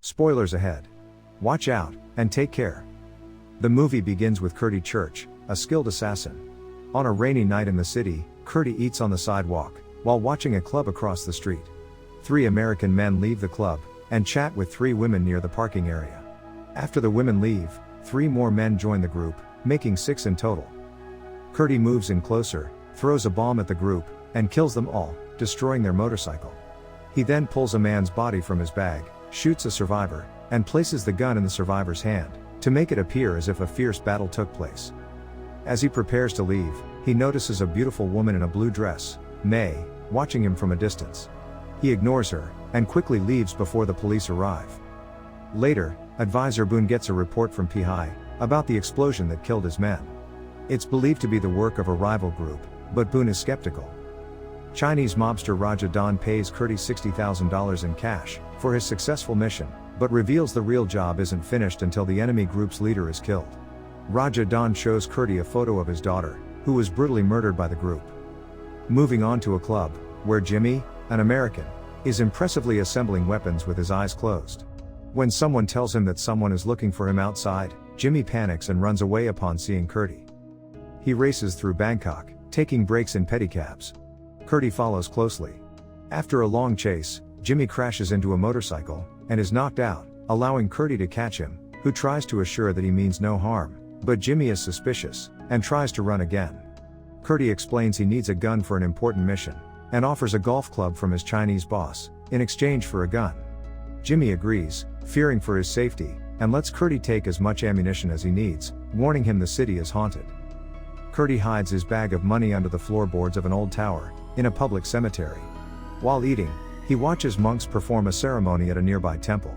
Spoilers ahead. Watch out, and take care. The movie begins with Curdy Church, a skilled assassin. On a rainy night in the city, Curdy eats on the sidewalk, while watching a club across the street. 3 American men leave the club, and chat with 3 women near the parking area. After the women leave, 3 more men join the group, making 6 in total. Curdy moves in closer, throws a bomb at the group, and kills them all, destroying their motorcycle. He then pulls a man's body from his bag, shoots a survivor, and places the gun in the survivor's hand, to make it appear as if a fierce battle took place. As he prepares to leave, he notices a beautiful woman in a blue dress, May, watching him from a distance. He ignores her, and quickly leaves before the police arrive. Later, Advisor Boone gets a report from Pihai about the explosion that killed his men. It's believed to be the work of a rival group, but Boone is skeptical. Chinese mobster Raja Don pays Curdy $60,000 in cash for his successful mission, but reveals the real job isn't finished until the enemy group's leader is killed. Raja Don shows Curdy a photo of his daughter, who was brutally murdered by the group. Moving on to a club, where Jimmy, an American, is impressively assembling weapons with his eyes closed. When someone tells him that someone is looking for him outside, Jimmy panics and runs away upon seeing Curdy. He races through Bangkok, taking breaks in pedicabs. Curdy follows closely. After a long chase, Jimmy crashes into a motorcycle, and is knocked out, allowing Curdy to catch him, who tries to assure that he means no harm, but Jimmy is suspicious, and tries to run again. Curdy explains he needs a gun for an important mission, and offers a golf club from his Chinese boss, in exchange for a gun. Jimmy agrees, fearing for his safety, and lets Curdy take as much ammunition as he needs, warning him the city is haunted. Curdy hides his bag of money under the floorboards of an old tower, in a public cemetery. While eating, he watches monks perform a ceremony at a nearby temple.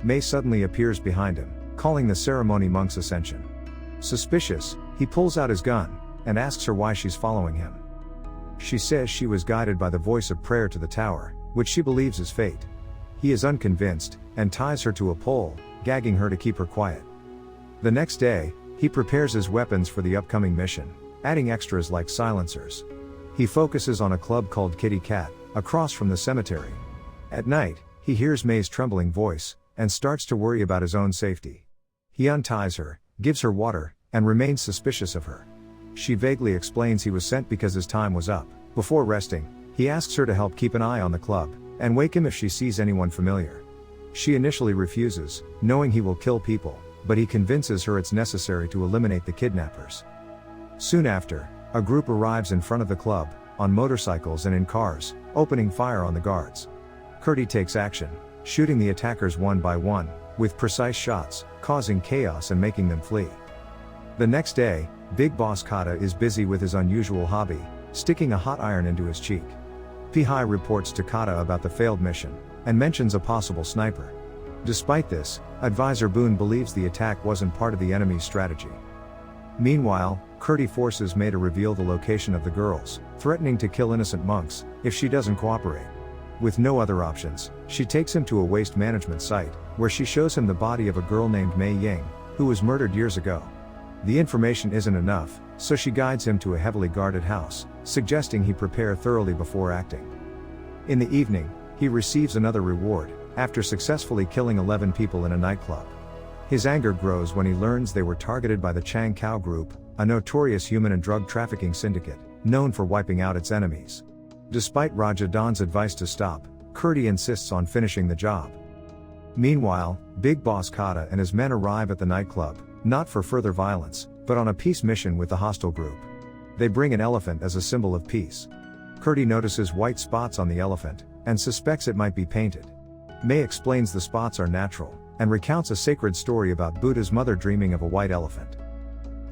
May suddenly appears behind him, calling the ceremony monks' ascension. Suspicious, he pulls out his gun, and asks her why she's following him. She says she was guided by the voice of prayer to the tower, which she believes is fate. He is unconvinced, and ties her to a pole, gagging her to keep her quiet. The next day, he prepares his weapons for the upcoming mission, adding extras like silencers. He focuses on a club called Kitty Cat, across from the cemetery. At night, he hears May's trembling voice, and starts to worry about his own safety. He unties her, gives her water, and remains suspicious of her. She vaguely explains he was sent because his time was up. Before resting, he asks her to help keep an eye on the club, and wake him if she sees anyone familiar. She initially refuses, knowing he will kill people, but he convinces her it's necessary to eliminate the kidnappers. Soon after, a group arrives in front of the club, on motorcycles and in cars, opening fire on the guards. Curdy takes action, shooting the attackers one by one, with precise shots, causing chaos and making them flee. The next day, Big Boss Kata is busy with his unusual hobby, sticking a hot iron into his cheek. Pihai reports to Kata about the failed mission, and mentions a possible sniper. Despite this, Advisor Boone believes the attack wasn't part of the enemy's strategy. Meanwhile, Curdy forces May to reveal the location of the girls, threatening to kill innocent monks, if she doesn't cooperate. With no other options, she takes him to a waste management site, where she shows him the body of a girl named Mei Ying, who was murdered years ago. The information isn't enough, so she guides him to a heavily guarded house, suggesting he prepare thoroughly before acting. In the evening, he receives another reward, after successfully killing 11 people in a nightclub. His anger grows when he learns they were targeted by the Chang Kao Group, a notorious human and drug trafficking syndicate, known for wiping out its enemies. Despite Raja Don's advice to stop, Curdy insists on finishing the job. Meanwhile, Big Boss Kata and his men arrive at the nightclub, not for further violence, but on a peace mission with the hostile group. They bring an elephant as a symbol of peace. Curdy notices white spots on the elephant, and suspects it might be painted. May explains the spots are natural, and recounts a sacred story about Buddha's mother dreaming of a white elephant.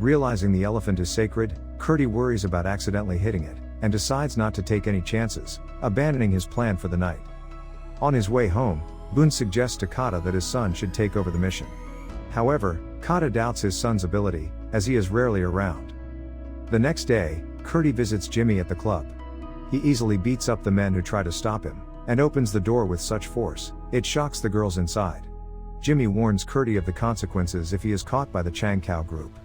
Realizing the elephant is sacred, Curdy worries about accidentally hitting it, and decides not to take any chances, abandoning his plan for the night. On his way home, Boone suggests to Kata that his son should take over the mission. However, Kata doubts his son's ability, as he is rarely around. The next day, Curdy visits Jimmy at the club. He easily beats up the men who try to stop him, and opens the door with such force, it shocks the girls inside. Jimmy warns Curdy of the consequences if he is caught by the Chang Kao Group.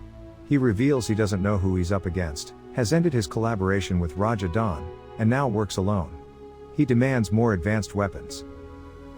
He reveals he doesn't know who he's up against, has ended his collaboration with Raja Don, and now works alone. He demands more advanced weapons.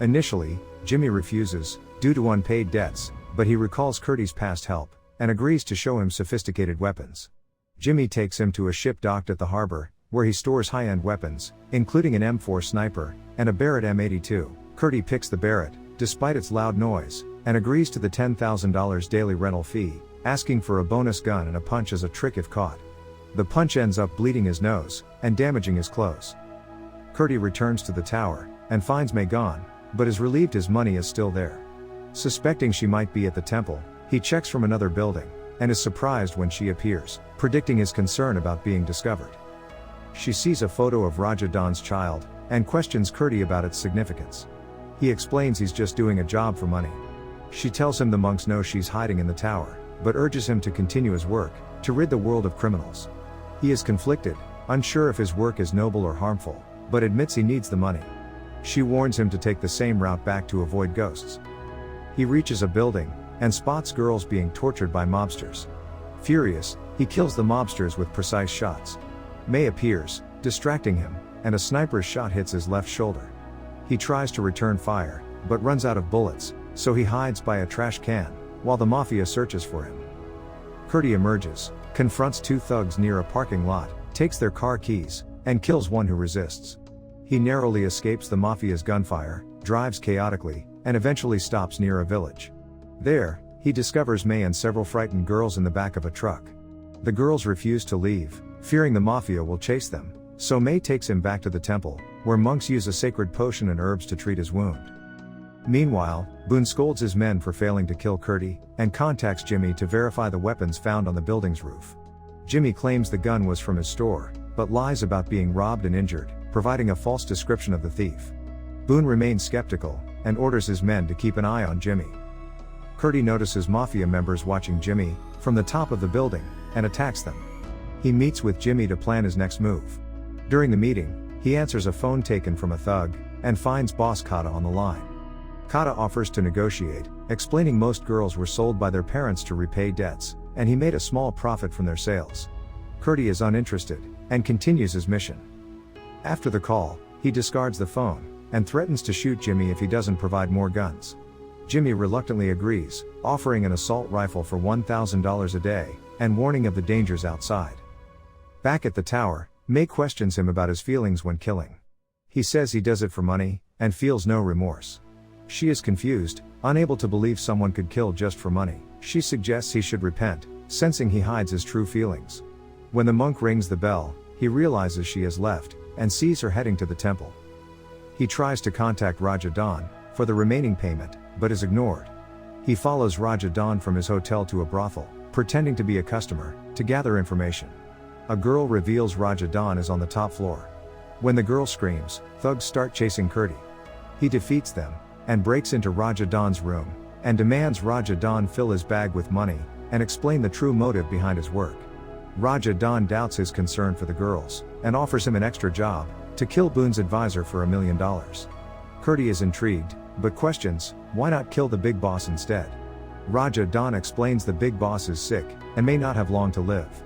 Initially, Jimmy refuses, due to unpaid debts, but he recalls Curdy's past help, and agrees to show him sophisticated weapons. Jimmy takes him to a ship docked at the harbor, where he stores high-end weapons, including an M4 sniper, and a Barrett M82. Curdy picks the Barrett, despite its loud noise, and agrees to the $10,000 daily rental fee, asking for a bonus gun and a punch as a trick if caught. The punch ends up bleeding his nose, and damaging his clothes. Curdy returns to the tower, and finds May gone, but is relieved his money is still there. Suspecting she might be at the temple, he checks from another building, and is surprised when she appears, predicting his concern about being discovered. She sees a photo of Raja Don's child, and questions Curdy about its significance. He explains he's just doing a job for money. She tells him the monks know she's hiding in the tower, but urges him to continue his work, to rid the world of criminals. He is conflicted, unsure if his work is noble or harmful, but admits he needs the money. She warns him to take the same route back to avoid ghosts. He reaches a building, and spots girls being tortured by mobsters. Furious, he kills the mobsters with precise shots. May appears, distracting him, and a sniper's shot hits his left shoulder. He tries to return fire, but runs out of bullets, so he hides by a trash can, while the mafia searches for him. Curdy emerges, confronts two thugs near a parking lot, takes their car keys, and kills one who resists. He narrowly escapes the mafia's gunfire, drives chaotically, and eventually stops near a village. There, he discovers May and several frightened girls in the back of a truck. The girls refuse to leave, fearing the mafia will chase them, so May takes him back to the temple, where monks use a sacred potion and herbs to treat his wound. Meanwhile, Boone scolds his men for failing to kill Curdy, and contacts Jimmy to verify the weapons found on the building's roof. Jimmy claims the gun was from his store, but lies about being robbed and injured, providing a false description of the thief. Boone remains skeptical, and orders his men to keep an eye on Jimmy. Curdy notices mafia members watching Jimmy, from the top of the building, and attacks them. He meets with Jimmy to plan his next move. During the meeting, he answers a phone taken from a thug, and finds boss Kata on the line. Kata offers to negotiate, explaining most girls were sold by their parents to repay debts, and he made a small profit from their sales. Curdy is uninterested, and continues his mission. After the call, he discards the phone, and threatens to shoot Jimmy if he doesn't provide more guns. Jimmy reluctantly agrees, offering an assault rifle for $1,000 a day, and warning of the dangers outside. Back at the tower, May questions him about his feelings when killing. He says he does it for money, and feels no remorse. She is confused, unable to believe someone could kill just for money. She suggests he should repent, sensing he hides his true feelings. When the monk rings the bell, he realizes she has left, and sees her heading to the temple. He tries to contact Raja Don for the remaining payment, but is ignored. He follows Raja Don from his hotel to a brothel, pretending to be a customer, to gather information. A girl reveals Raja Don is on the top floor. When the girl screams, thugs start chasing Curdy. He defeats them, and breaks into Raja Don's room, and demands Raja Don fill his bag with money, and explain the true motive behind his work. Raja Don doubts his concern for the girls, and offers him an extra job, to kill Boone's advisor for $1 million. Curdy is intrigued, but questions, why not kill the big boss instead? Raja Don explains the big boss is sick, and may not have long to live.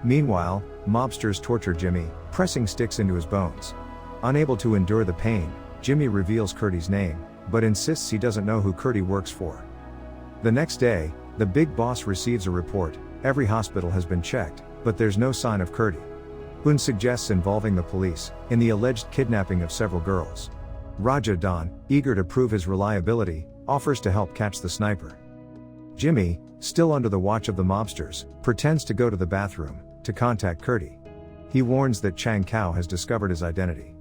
Meanwhile, mobsters torture Jimmy, pressing sticks into his bones. Unable to endure the pain, Jimmy reveals Curdy's name, but insists he doesn't know who Curdy works for. The next day, the big boss receives a report, every hospital has been checked, but there's no sign of Curdy. Boone suggests involving the police, in the alleged kidnapping of several girls. Raja Don, eager to prove his reliability, offers to help catch the sniper. Jimmy, still under the watch of the mobsters, pretends to go to the bathroom, to contact Curdy. He warns that Chang Kao has discovered his identity.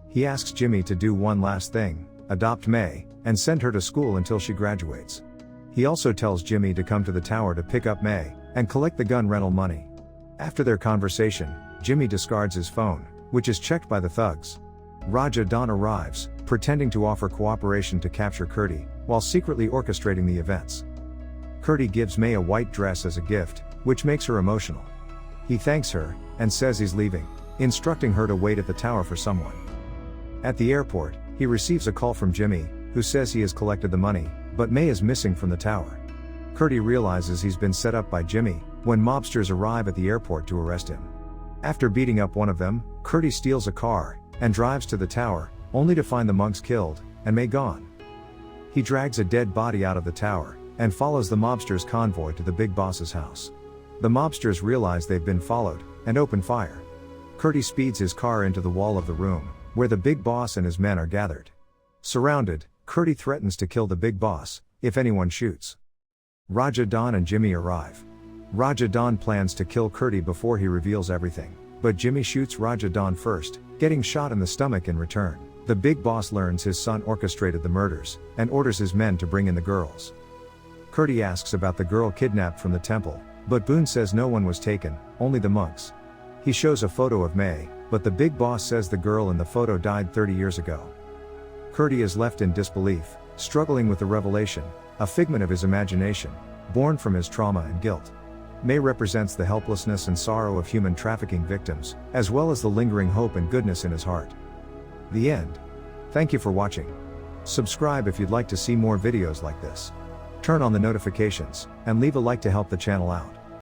He asks Jimmy to do one last thing, adopt May, and send her to school until she graduates. He also tells Jimmy to come to the tower to pick up May, and collect the gun rental money. After their conversation, Jimmy discards his phone, which is checked by the thugs. Raja Don arrives, pretending to offer cooperation to capture Curdy, while secretly orchestrating the events. Curdy gives May a white dress as a gift, which makes her emotional. He thanks her, and says he's leaving, instructing her to wait at the tower for someone. At the airport, he receives a call from Jimmy, who says he has collected the money, but May is missing from the tower. Curdy realizes he's been set up by Jimmy, when mobsters arrive at the airport to arrest him. After beating up one of them, Curdy steals a car, and drives to the tower, only to find the monks killed, and May gone. He drags a dead body out of the tower, and follows the mobsters' convoy to the big boss's house. The mobsters realize they've been followed, and open fire. Kurti speeds his car into the wall of the room, where the big boss and his men are gathered. Surrounded, Kurti threatens to kill the big boss, if anyone shoots. Raja Don and Jimmy arrive. Raja Don plans to kill Kurti before he reveals everything, but Jimmy shoots Raja Don first, getting shot in the stomach in return. The big boss learns his son orchestrated the murders, and orders his men to bring in the girls. Kurti asks about the girl kidnapped from the temple, but Boone says no one was taken, only the monks. He shows a photo of May, but the big boss says the girl in the photo died 30 years ago. Kurti is left in disbelief, struggling with the revelation, a figment of his imagination, born from his trauma and guilt. May represents the helplessness and sorrow of human trafficking victims, as well as the lingering hope and goodness in his heart. The end. Thank you for watching. Subscribe if you'd like to see more videos like this. Turn on the notifications, and leave a like to help the channel out.